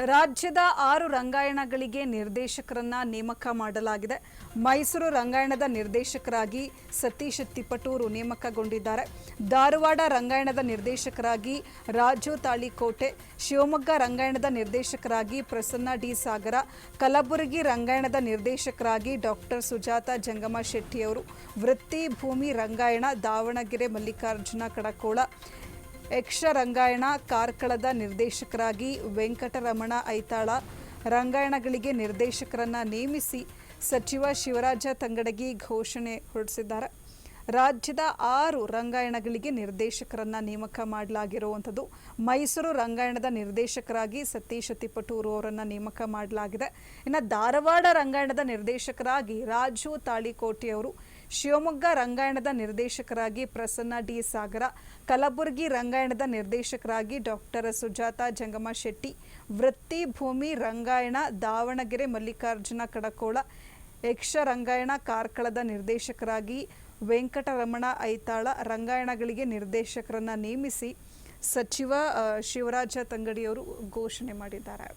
ರಾಜ್ಯದ 6 ರಂಗಾಯಣಗಳಿಗೆ ನಿರ್ದೇಶಕರನ್ನ ನೇಮಕ ಮಾಡಲಾಗಿದೆ. ಮೈಸೂರು ರಂಗಾಯಣದ ನಿರ್ದೇಶಕರಾಗಿ ಸತೀಶ್ ತಿಪಟೂರು ನೇಮಕಗೊಂಡಿದ್ದಾರೆ. ಧಾರವಾಡ ರಂಗಾಯಣದ ನಿರ್ದೇಶಕರಾಗಿ ರಾಜು ತಾಳಿಕೋಟೆ, ಶಿವಮೊಗ್ಗ ರಂಗಾಯಣದ ನಿರ್ದೇಶಕರಾಗಿ ಪ್ರಸನ್ನ ಡಿ ಸಾಗರ, ಕಲಬುರಗಿ ರಂಗಾಯಣದ ನಿರ್ದೇಶಕರಾಗಿ ಡಾಕ್ಟರ್ ಸುಜಾತ ಜಂಗಮ ಶೆಟ್ಟಿಯವರು, ವೃತ್ತಿ ಭೂಮಿ ರಂಗಾಯಣ ದಾವಣಗೆರೆ ಮಲ್ಲಿಕಾರ್ಜುನ ಕಡಕೋಳ, ಯಕ್ಷ ರಂಗಾಯಣ ಕಾರ್ಕಳದ ನಿರ್ದೇಶಕರಾಗಿ ವೆಂಕಟರಮಣ ಐತಾಳ ರಂಗಾಯಣಗಳಿಗೆ ನಿರ್ದೇಶಕರನ್ನ ನೇಮಿಸಿ ಸಚಿವ ಶಿವರಾಜ ತಂಗಡಗಿ ಘೋಷಣೆ ಹೊರಡಿಸಿದ್ದಾರೆ. ರಾಜ್ಯದ 6 ರಂಗಾಯಣಗಳಿಗೆ ನಿರ್ದೇಶಕರನ್ನ ನೇಮಕ ಮಾಡಲಾಗಿರುವಂಥದ್ದು. ಮೈಸೂರು ರಂಗಾಯಣದ ನಿರ್ದೇಶಕರಾಗಿ ಸತೀಶ್ ತಿಪಟೂರು ಅವರನ್ನು ನೇಮಕ ಮಾಡಲಾಗಿದೆ. ಇನ್ನು ಧಾರವಾಡ ರಂಗಾಯಣದ ನಿರ್ದೇಶಕರಾಗಿ ರಾಜು ತಾಳಿಕೋಟೆಯವರು, ಶಿವಮೊಗ್ಗ ರಂಗಾಯಣದ ನಿರ್ದೇಶಕರಾಗಿ ಪ್ರಸನ್ನ ಡಿ ಸಾಗರ, ಕಲಬುರಗಿ ರಂಗಾಯಣದ ನಿರ್ದೇಶಕರಾಗಿ ಡಾಕ್ಟರ್ ಸುಜಾತ ಜಂಗಮ ಶೆಟ್ಟಿ, ವೃತ್ತಿ ಭೂಮಿ ರಂಗಾಯಣ ದಾವಣಗೆರೆ ಮಲ್ಲಿಕಾರ್ಜುನ ಕಡಕೋಳ, ಯಕ್ಷ ರಂಗಾಯಣ ಕಾರ್ಕಳದ ನಿರ್ದೇಶಕರಾಗಿ ವೆಂಕಟರಮಣ ಐತಾಳ ರಂಗಾಯಣಗಳಿಗೆ ನಿರ್ದೇಶಕರನ್ನ ನೇಮಿಸಿ ಸಚಿವ ಶಿವರಾಜ ತಂಗಡಿಯವರು ಘೋಷಣೆ ಮಾಡಿದ್ದಾರೆ.